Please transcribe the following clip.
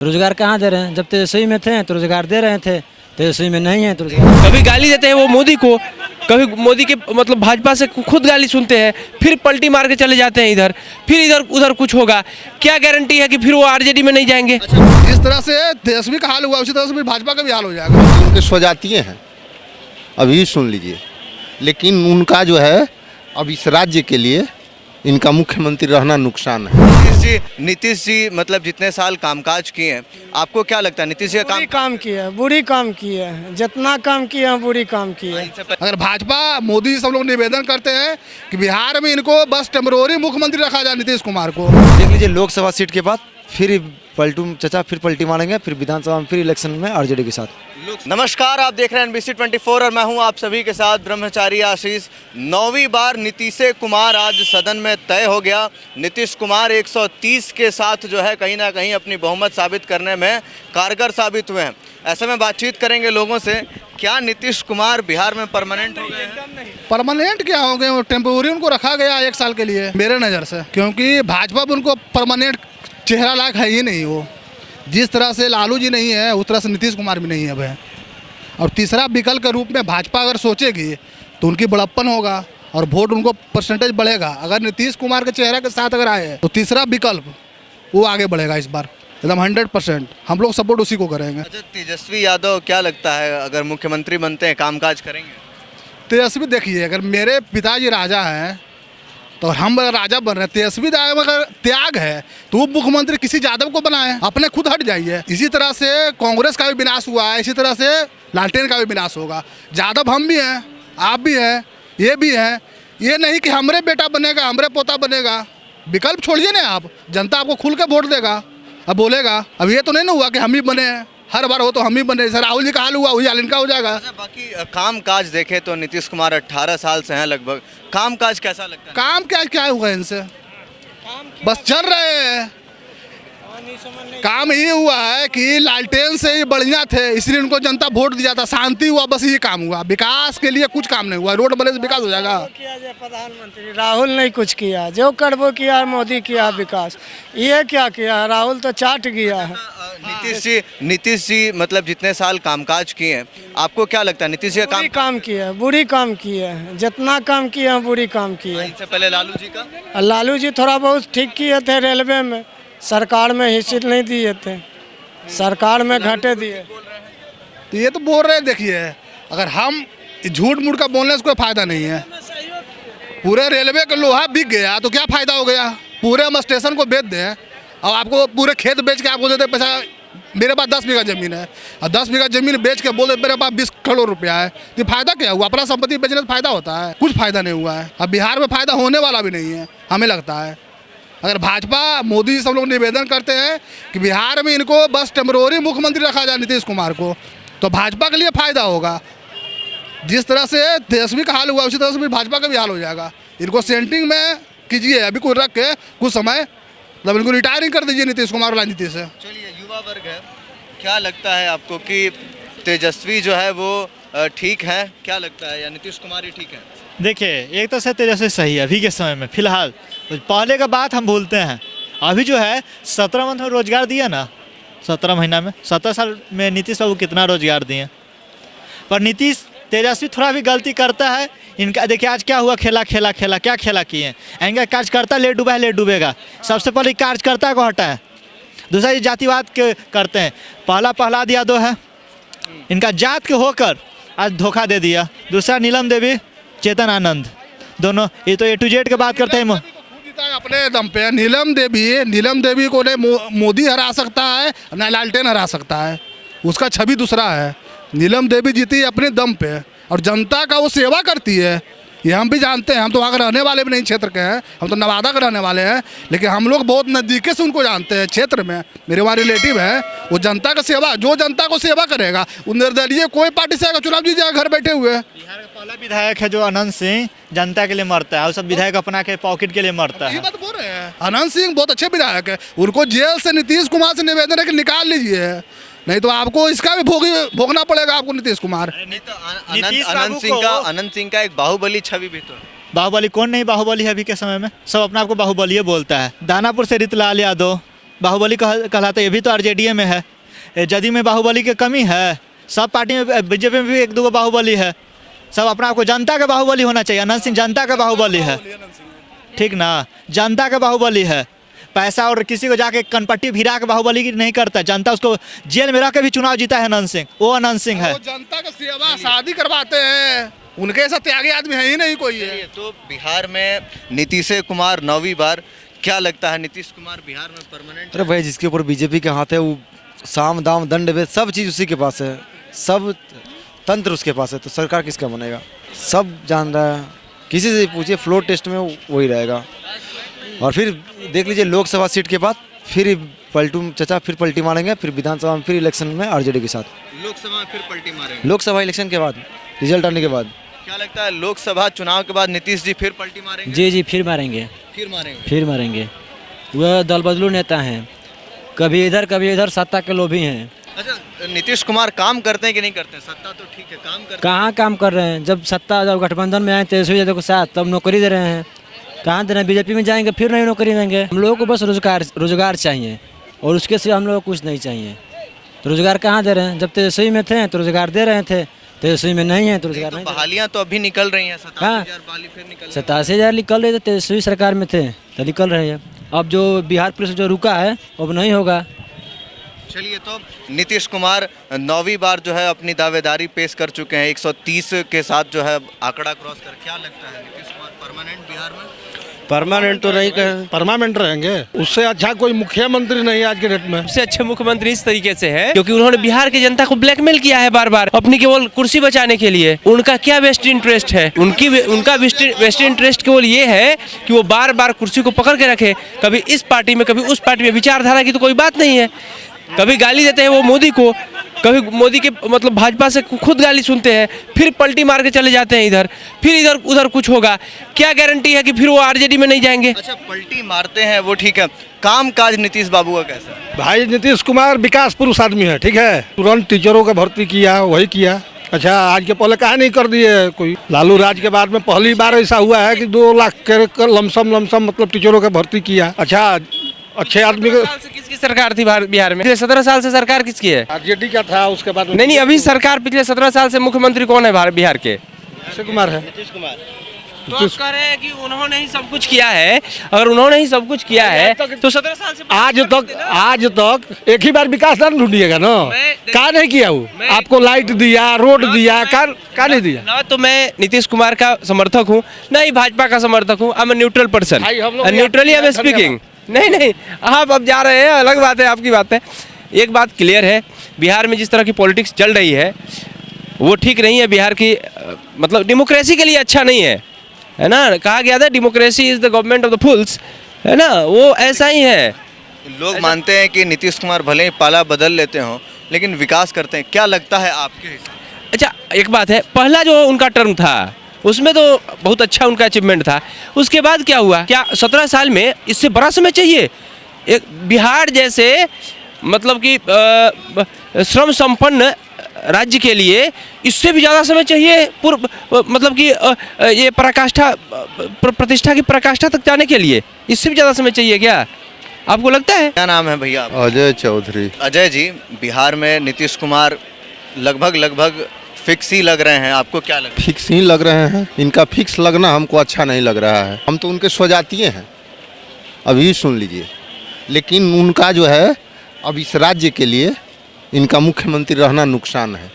रोजगार कहाँ दे रहे हैं? जब तेजस्वी में थे तो रोजगार दे रहे थे, तेजस्वी में नहीं है तो रोजगार। कभी गाली देते हैं वो मोदी को, कभी मोदी के मतलब भाजपा से खुद गाली सुनते हैं, फिर पलटी मार के चले जाते हैं इधर, फिर इधर उधर कुछ होगा। क्या गारंटी है कि फिर वो आरजेडी में नहीं जाएंगे? जिस तरह से तेजस्वी का हाल हुआ उसी तरह से फिर भाजपा का भी हाल हो जाएगा। उनके स्वजातीय हैं, अभी सुन लीजिए, लेकिन उनका जो है अब इस राज्य के लिए इनका मुख्यमंत्री रहना नुकसान है। नीतीश जी मतलब जितने साल कामकाज किए हैं, आपको क्या लगता है नीतीश जी का बुरी काम किया है, बुरी काम किया है, जितना काम किया है बुरी काम किया है। अगर भाजपा मोदी सब लोग निवेदन करते हैं कि बिहार में इनको बस टेम्पोररी मुख्यमंत्री रखा जाए नीतीश कुमार को। देख लीजिए, लोकसभा सीट के बाद फिर पलटू चचा फिर पलटी मारेंगे, फिर विधानसभा में फिर इलेक्शन में आरजेडी के साथ। नमस्कार, आप देख रहे हैं NBC 24 और मैं हूं आप सभी के साथ ब्रह्मचारी आशीष। 9वीं बार नीतीश कुमार आज सदन में तय हो गया। नीतीश कुमार 130 के साथ जो है कहीं ना कहीं अपनी बहुमत साबित करने में कारगर साबित हुए हैं। ऐसे में बातचीत करेंगे लोगों से, क्या नीतीश कुमार बिहार में परमानेंट हो गए हैं? परमानेंट क्या होंगे, वो टेम्पोररी उनको रखा गया 1 साल के लिए मेरे नज़र से, क्योंकि भाजपा भी उनको परमानेंट चेहरा लायक है ही नहीं। वो जिस तरह से लालू जी नहीं है उस तरह से नीतीश कुमार भी नहीं है वह। और तीसरा विकल्प के रूप में भाजपा अगर सोचेगी तो उनकी बड़प्पन होगा और वोट उनको परसेंटेज बढ़ेगा। अगर नीतीश कुमार के चेहरे के साथ अगर आए तो तीसरा विकल्प वो आगे बढ़ेगा। इस बार एकदम 100% हम लोग सपोर्ट उसी को करेंगे। अच्छा, तेजस्वी यादव क्या लगता है अगर मुख्यमंत्री बनते हैं कामकाज करेंगे? तेजस्वी देखिए, अगर मेरे पिताजी राजा हैं तो हम अगर राजा बन रहे हैं, तेजस्वी अगर त्याग है तो वो मुख्यमंत्री किसी यादव को बनाए, अपने खुद हट जाइए। इसी तरह से कांग्रेस का भी विनाश हुआ है, इसी तरह से लालटेन का भी विनाश होगा। यादव हम भी हैं, आप भी हैं, ये भी हैं। ये नहीं कि हमरे बेटा बनेगा, हमरे पोता बनेगा। विकल्प छोड़िए ना आप, जनता आपको खुल के वोट देगा, अब बोलेगा। अब ये तो नहीं ना हुआ कि हम ही बने हैं, हर बार हो तो हम ही बने। सर राहुल जी का हाल हुआ वही हाल इनका हो जाएगा। अच्छा, बाकी काम काज देखे तो नीतीश कुमार 18 साल से हैं लगभग, काम काज कैसा लगता है? काम क्या हुआ इनसे, बस चल रहे हैं। काम ये हुआ है कि लालटेन से ये बढ़िया थे, इसलिए उनको जनता वोट दिया था, शांति हुआ, बस ये काम हुआ। विकास के लिए कुछ काम नहीं हुआ। रोड बने से विकास हो जाएगा। प्रधानमंत्री राहुल नहीं कुछ किया, जो करबो किया मोदी किया विकास। ये क्या किया, राहुल तो चाट गया है। नीतीश जी मतलब जितने साल कामकाज किए हैं, आपको क्या लगता है नीतीश जी का काम किया है, बुरी काम किया है, जितना काम किया है बुरी काम किया है। इनसे पहले लालू जी का? लालू जी थोड़ा बहुत ठीक किए थे, रेलवे में, सरकार में हिस्से नहीं दिए थे, सरकार में घाटे दिए। तो ये तो बोल रहे हैं, देखिए अगर हम झूठ मूठ का बोलने से कोई फायदा नहीं है। पूरे रेलवे का लोहा बिक गया तो क्या फायदा हो गया? पूरे हम स्टेशन को बेच दें और आपको पूरे खेत बेच के आपको देते पैसा। मेरे पास 10 बीघा ज़मीन है और 10 बीघा ज़मीन बेच के बोले मेरे पास 20 करोड़ रुपया है, तो फायदा क्या हुआ? अपना संपत्ति बेचने से फायदा होता है? कुछ फायदा नहीं हुआ है। अब बिहार में फायदा होने वाला भी नहीं है, हमें लगता है। अगर भाजपा मोदी जी सब लोग निवेदन करते हैं कि बिहार में इनको बस टेम्पोररी मुख्यमंत्री रखा जाए नीतीश कुमार को, तो भाजपा के लिए फायदा होगा। जिस तरह से तेजस्वी का हाल हुआ उसी तरह से फिर भाजपा का भी हाल हो जाएगा। इनको सेंटिंग में कीजिए, अभी कोई रख के कुछ समय मतलब इनको रिटायरिंग कर दीजिए नीतीश कुमार राजनीति से। चलिए, युवा वर्ग है, क्या लगता है आपको कि तेजस्वी जो है वो ठीक है? क्या लगता है, या नीतीश कुमार ही ठीक है? देखिए, एक तो से तेजस्वी सही है अभी के समय में फिलहाल। पहले का बात हम भूलते हैं, अभी जो है 17 मंथ में रोजगार दिया ना, 17 महीना में, 17 साल में नीतीश बाबू कितना रोजगार दिए। पर नीतीश तेजस्वी थोड़ा भी गलती करता है इनका। देखिए आज क्या हुआ, खेला क्या खेला किए। एंगे कार्यकर्ता ले डूबा है, ले डूबेगा। सबसे पहले कार्यकर्ता को हटा है, दूसरा ये जातिवाद के करते हैं। प्रहलाद यादव है, इनका जात के होकर आज धोखा दे दिया। दूसरा नीलम देवी, चेतन आनंद, दोनों ये तो A to Z की बात करते हैं। अपने दम पे नीलम देवी को न मोदी हरा सकता है न लालटेन हरा सकता है, उसका छवि दूसरा है। नीलम देवी जीती अपने दम पे और जनता का वो सेवा करती है, ये हम भी जानते हैं। हम तो वहाँ के रहने वाले भी नहीं क्षेत्र के हैं, हम तो नवादा के रहने वाले हैं, लेकिन हम लोग बहुत नज़दीके से उनको जानते हैं। क्षेत्र में मेरे वहाँ रिलेटिव है, वो जनता का सेवा, जो जनता को सेवा करेगा वो निर्दलीय कोई पार्टी से आएगा चुनाव जीत जाएगा घर बैठे हुए। बिहार का पहला विधायक है जो अनंत सिंह जनता के लिए मरता है और सब विधायक अपना के पॉकेट के लिए मरता है। ये बात बोल रहे हैं, अनंत सिंह बहुत अच्छे विधायक है, उनको जेल से नीतीश कुमार से निवेदन है कि निकाल लीजिए, नहीं तो आपको इसका भी भोगना पड़ेगा आपको नीतीश कुमार। अनंत सिंह का एक बाहुबली छवि भी तो। बाहुबली कौन नहीं बाहुबली है अभी के समय में, सब अपने आप को बाहुबली बोलता है। दानापुर से रितलाल यादव, बाहुबली कहलाता है, ये भी तो आरजेडी में है। जदयू में बाहुबली की कमी है, सब पार्टी में, बीजेपी में भी एक दो बाहुबली है। सब अपना आपको जनता का बाहुबली होना चाहिए। अनंत सिंह जनता का बाहुबली है, ठीक ना, जनता का बाहुबली है। पैसा और किसी को जाके कनपट्टी भिरा के बाहुबली नहीं करता, जनता उसको जेल में रख के भी चुनाव जीता है अनंत सिंह, वो अनंत सिंह है। वो जनता का सेवा शादी करवाते हैं, उनके ऐसा त्यागी आदमी है ही नहीं कोई है। तो बिहार में नीतीश कुमार 9वीं बार, क्या लगता है नीतीश कुमार बिहार में परमानेंट? अरे भाई, जिसके ऊपर बीजेपी के हाथ है वो साम दाम दंड भेद सब चीज़ उसी के पास है, सब तंत्र उसके पास है, तो सरकार किसका बनेगा? सब जान रहा है, किसी से पूछिए, फ्लोर टेस्ट में वही रहेगा। और फिर देख लीजिए लोकसभा सीट के बाद फिर पलटू चचा फिर पलटी मारेंगे, फिर विधानसभा में फिर इलेक्शन में आरजेडी के साथ। लोकसभा में फिर पलटी मारेंगे? लोकसभा इलेक्शन के बाद, रिजल्ट आने के बाद। क्या लगता है लोकसभा चुनाव के बाद नीतीश जी फिर पलटी मारेंगे? जी जी, फिर मारेंगे, फिर मारेंगे। वह दल बदलू नेता हैं, कभी इधर सत्ता के लोभी हैं। अच्छा, नीतीश कुमार काम करते हैं कि नहीं करते हैं? सत्ता तो ठीक है, काम करते हैं। कहाँ काम कर रहे हैं? जब गठबंधन में आए तेजस्वी यादव के साथ, तब नौकरी दे रहे हैं। कहाँ दे रहे हैं? बीजेपी में जाएंगे फिर नहीं नौकरी देंगे। हम लोगों को बस रोजगार चाहिए, और उसके सिवा हम लोगों को कुछ नहीं चाहिए। तो रोजगार कहाँ दे रहे हैं? जब तेजस्वी में थे तो रोजगार दे रहे थे, तेजस्वी में नहीं है तो रोजगार नहीं। बहालियां तो अभी निकल रही हैं, 87,000 बहाली फिर निकल रही हैं। 87,000 निकल रहे थे, तेजस्वी सरकार में थे तो निकल रहे हैं। अब जो बिहार पुलिस जो रुका है अब नहीं होगा। चलिए, तो नीतीश कुमार 9वीं बार जो है अपनी दावेदारी पेश कर चुके हैं, 130 के साथ जो है आंकड़ा क्रॉस कर। क्या लगता है नीतीश कुमार परमानेंट बिहार में? परमानेंट तो नहीं कहें, परमानेंट रहेंगे। उससे अच्छा कोई मुख्यमंत्री नहीं आज के डेट में। सबसे अच्छे मुख्यमंत्री इस तरीके से है क्योंकि उन्होंने बिहार की जनता को ब्लैकमेल किया है बार बार अपनी केवल कुर्सी बचाने के लिए। उनका क्या वेस्ट इंटरेस्ट है? उनका वेस्ट इंटरेस्ट केवल ये है कि वो बार बार कुर्सी को पकड़ के रखे, कभी इस पार्टी में कभी उस पार्टी में। विचारधारा की तो कोई बात नहीं है। कभी गाली देते हैं वो मोदी को, कभी मोदी के मतलब भाजपा से खुद गाली सुनते हैं, फिर पलटी मार के चले जाते हैं इधर, फिर इधर उधर कुछ होगा। क्या गारंटी है कि फिर वो आरजेडी में नहीं जाएंगे? अच्छा, पलटी मारते हैं वो ठीक है, काम काज नीतीश बाबू का कैसा है? भाई नीतीश कुमार विकास पुरुष आदमी है, ठीक है। तुरंत टीचरों का भर्ती किया, वही किया। अच्छा, आज के पहले कहा नहीं कर दिए कोई? लालू राज के बाद में पहली बार ऐसा हुआ है कि 2 लाख के लमसम मतलब टीचरों का भर्ती किया। अच्छा, अच्छे आदमी को। किसकी सरकार थी बिहार में? 17 साल से सरकार किसकी है? आरजेडी का था, उसके बाद नहीं, अभी सरकार पिछले 17 साल से मुख्यमंत्री कौन है बिहार के? नीतीश कुमार है। नीतीश कुमार। तो आप कह रहे हैं कि उन्होंने ही सब कुछ किया है। अगर उन्होंने ही सब कुछ किया है तो 17 साल से आज तक एक ही बार विकास ना ढूंढिएगा ना। क्या नहीं किया वो? आपको लाइट दिया, रोड दिया, क्या नहीं दिया? ना तो मैं नीतीश कुमार का समर्थक हूँ, ना ही भाजपा का समर्थक हूँ। I am neutral person, neutrally I am speaking. नहीं, आप अब जा रहे हैं, अलग बात है, आपकी बात है। एक बात क्लियर है, बिहार में जिस तरह की पॉलिटिक्स चल रही है वो ठीक नहीं है। बिहार की मतलब डेमोक्रेसी के लिए अच्छा नहीं है ना। कहा गया था democracy is the government of the fools, है ना, वो ऐसा ही है। लोग मानते हैं कि नीतीश कुमार भले ही पाला बदल लेते हों लेकिन विकास करते हैं। क्या लगता है आपके हिसाब से? अच्छा, एक बात है, पहला जो उनका टर्म था उसमें तो बहुत अच्छा उनका अचीवमेंट था। उसके बाद क्या हुआ? क्या 17 साल में इससे बड़ा समय चाहिए? एक बिहार जैसे मतलब कि श्रम संपन्न राज्य के लिए इससे भी ज़्यादा समय चाहिए मतलब कि ये प्रतिष्ठा की पराकाष्ठा तक जाने के लिए इससे भी ज़्यादा समय चाहिए क्या? आपको लगता है? क्या नाम है भैया? अजय चौधरी। अजय जी, बिहार में नीतीश कुमार लगभग फिक्स ही लग रहे हैं, आपको क्या लगता है? फिक्स ही लग रहे हैं। इनका फिक्स लगना हमको अच्छा नहीं लग रहा है। हम तो उनके स्वजातीय हैं, अभी सुन लीजिए। लेकिन उनका जो है अब इस राज्य के लिए इनका मुख्यमंत्री रहना नुकसान है।